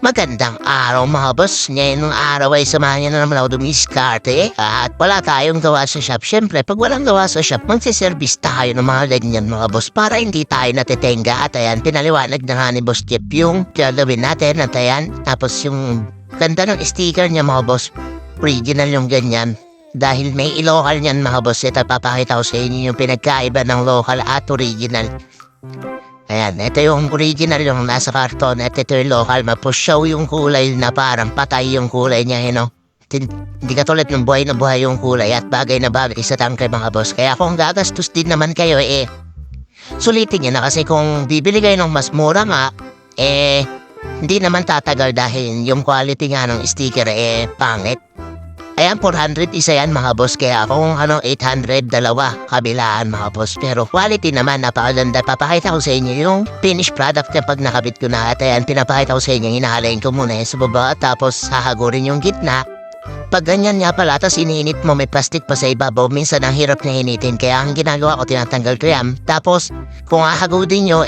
Magandang araw mga boss. Ngayon ng araw ay samahan niyo na naman ako dumiskarte at wala tayong gawa sa shop. Siyempre, pag walang gawa sa shop, magsiservice tayo ng mga ganyan mga boss para hindi tayo natitenga. At ayan, pinaliwanag na nga ni Boss Jeff yung gagawin natin at ayan. Tapos yung ganda ng sticker niya mga boss, original yung ganyan. Dahil may local niyan mga boss, ito papakita ko sa inyo yung pinagkaiba ng local at original. Ayan, ito yung original yung nasa karton at ito yung local. Mapusyaw yung kulay na parang patay yung kulay niya, you know. Hindi katulad ng buhay na buhay yung kulay at bagay na bagay sa tangkay mga boss. Kaya kung gagastos din naman kayo, sulitin nyo na kasi kung bibili kayo ng mas mura nga, hindi naman tatagal dahil yung quality nga ng sticker, pangit. Ayan, 400 isa yan mga boss. Kaya kung 800 dalawa kabilaan mga boss. Pero quality naman napakaganda. Papakita ko sa inyo yung finished product na pag nakabit ko na. At ayan, pinapakita ko sa inyo. Hinahalayin ko muna sa baba. Tapos hahagurin yung gitna. Pag ganyan nga pala, tapos iniinit mo, may plastic pa sa ibabaw. Minsan ang hirap na initin. Kaya ang ginagawa ko, tinatanggal ko yan. Tapos kung hahagurin nyo,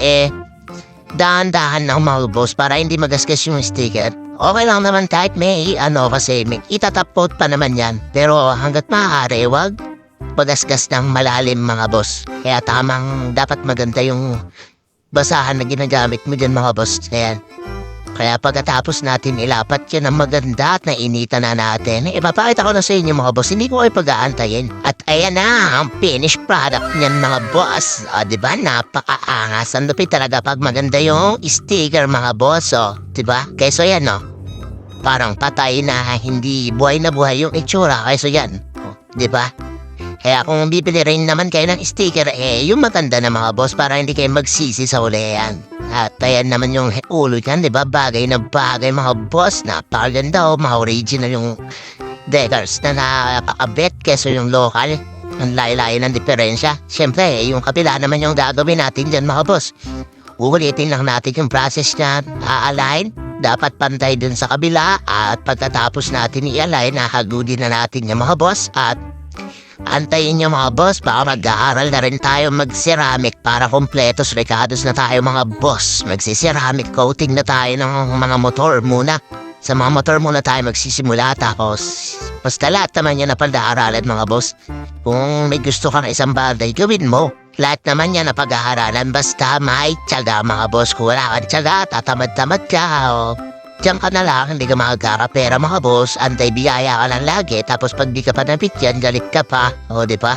dahan-dahan na mga boss para hindi magasgas yung sticker. Okay lang naman kahit may kasi may itatapot pa naman yan. Pero hanggat maaari, wag magasgas ng malalim mga boss. Kaya tamang dapat maganda yung basahan na ginagamit mo dyan mga boss. Kaya pagkatapos natin ilapat yan ng maganda at nainitan na natin, ipapakita ko na sa inyo mga boss, hindi ko kayo pag-aantayin. At ayan na, ang finished product niyan mga boss. Diba, napakaangas. Ang lupit talaga pag maganda yung sticker mga boss. Diba? Kaya so yan parang patay na hindi buhay na buhay yung itsura. Kaya so yan. Diba? Kaya kung bibili rin naman kayo ng sticker, yung maganda na mga boss para hindi kayo magsisi sa ulian. At ayan naman yung ulo yan, diba? Bagay na bagay mga boss. Napakaganda mga original yung decals na nakakabit kesa yung local. Ang layo-layo ng diferensya. Siyempre, yung kapila naman yung gagawin natin dyan mga boss. Uulitin lang natin yung process na a-align. Dapat pantay dun sa kabila. At pagkatapos natin i-align, nahagudin na natin yung mga boss. At antayin nyo mga boss, baka mag-aaral na rin tayo mag-ceramic para kompletos recados na tayo mga boss. Magsi-ceramic coating na tayo ng mga motor muna. Sa mga motor muna tayo magsisimula tapos basta lahat naman yan na pag-aaralan mga boss. Kung may gusto kang isang bagay, gawin mo. Lahat naman yan na pag-aaralan basta may tiyaga mga boss. Kung wala kang tiyaga, tatamad-tamad ka diyan ka na lang, hindi ka makagkakapera mga boss. Antay-biyaya ka lang lagi. Tapos pag di ka pa nabigyan, galit ka pa. Diba?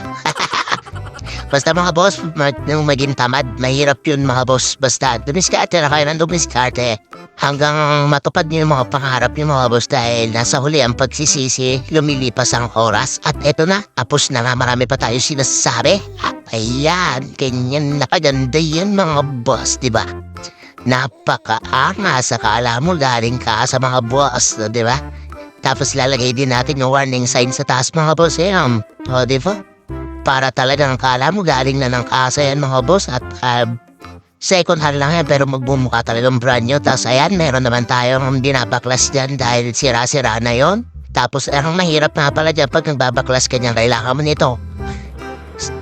Basta mga boss, nung maging tamad, mahirap yun mga boss. Basta dumiskarte na kayo ng dumiskarte. Hanggang matupad niyo yung mga pangarap niyo mga boss. Dahil nasa huli ang pagsisisi, lumilipas ang oras. At eto na, tapos na nga marami pa tayo sinasabi. Ayan, ganyan nakaganda yan mga boss, diba? Napakaangas, akala mo galing ka sa mga boss, di ba? Tapos lalagay din natin yung warning sign sa taas mga boss, di ba? Para talagang akala mo galing na ng kasa yan mga boss at second hand lang yan pero magbumukha talagang brand new. Tapos ayan, meron naman tayong binabaklas dyan dahil sira-sira na yon. Tapos ang mahirap na pala dyan pag nagbabaklas ka dyan, kailangan mo nito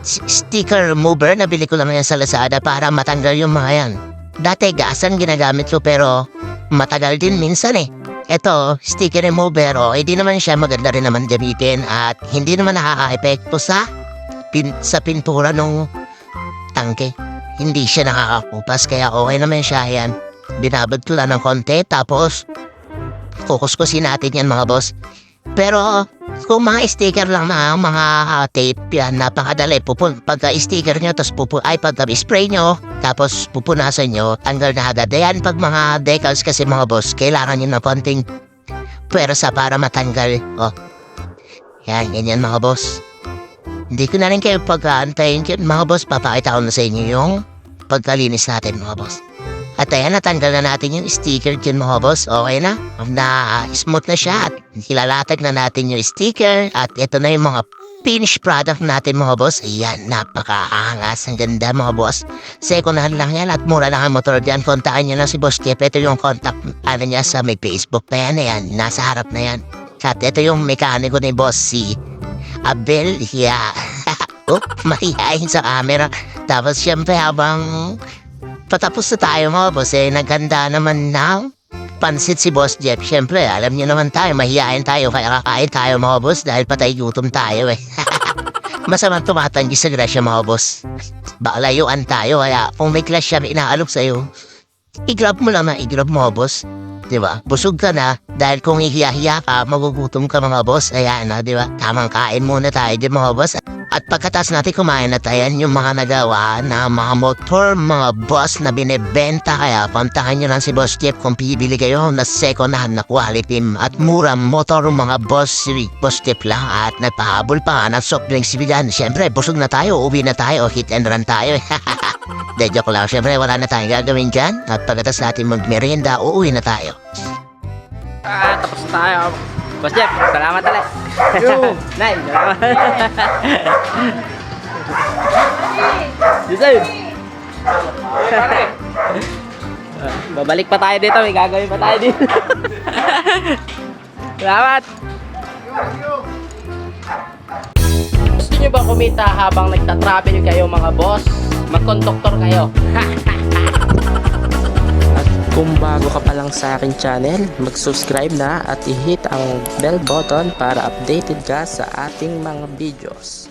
sticker remover. Nabili ko lang yan sa Lazada para matanggal yung mga yan. Dati gasan ginagamit ko pero matagal din minsan Ito, sticker remover hindi naman siya maganda rin naman gamitin at hindi naman nakaka-epekto sa pintura ng tangke. Hindi siya nakakakupas kaya okay naman siya yan. Binabad ko lang ng konti tapos kukuskusin natin yan mga boss. Pero kung mga sticker lang na mga tape yan, napakadali. Pagka-sticker nyo, tapos pagka-spray nyo, tapos pupunasan nyo, tanggal na agad. Ayan, pag mga decals kasi mga boss, kailangan nyo na konting pwersa para matanggal. Yan, ganyan mga boss. Hindi ko na rin kayo pag-aantayin mga boss. Papakita ko na sa inyo yung pagkalinis natin mga boss. At ayan, natanggal na natin yung sticker dyan mga boss. Okay na? Na-smooth na siya at hilalatag na natin yung sticker. At ito na yung mga finished product natin mga boss. Ayan, napakaangas. Ang ganda mga boss. Second hand lang yan at mura lang ang motor dyan. Kontaan nyo na si Boss Jeff. Ito yung contact niya sa may Facebook pa yan. Ayan, nasa harap na yan. At ito yung mekaniko ni Boss si Abel. Yeah. Mahihayin sa camera. Tapos syempre habang patapos na tayo mga boss, naganda naman na pansit si Boss Jeff. Siyempre, alam niyo naman tayo, mahihain tayo kaya kakain tayo mga boss dahil patay gutom tayo eh. Masamang tumatanggi sa grasya mga boss. Baka layuan tayo kaya kung may clash siya inaalok sa'yo, i-grab mo lang na i-grab mga boss. Diba? Busog ka na dahil kung ihiya-hiya ka, magugutom ka mga boss. Ayan na, diba? Tamang kain muna tayo di mga boss. At pagkatas natin kumain na tayo, yung mga nagawa na mga motor, mga boss na binebenta. Kaya pantahan nyo lang si Boss Jeff kung pibili kayo na second hand na quality at murang motor mga boss. Si Boss Jeff lang at nagpahabol pa ng soft drinks bigyan. Siyempre, busog na tayo, uwi na tayo, hit and run tayo. De, joke lang. Siyempre, wala na tayong gagawin dyan. At pagkatas natin magmerienda, uuwi na tayo. Tapos na tayo. Boss Jeff, salamat ulit. Nay, salamat. Yusuf. Babalik pa tayo dito, may gagawin pa tayo dito. Salamat. Gusto nyo ba kumita habang nagta-travel kayo mga boss? Mag-conductor kayo. Kung bago ka pa lang sa aking channel, mag-subscribe na at i-hit ang bell button para updated ka sa ating mga videos.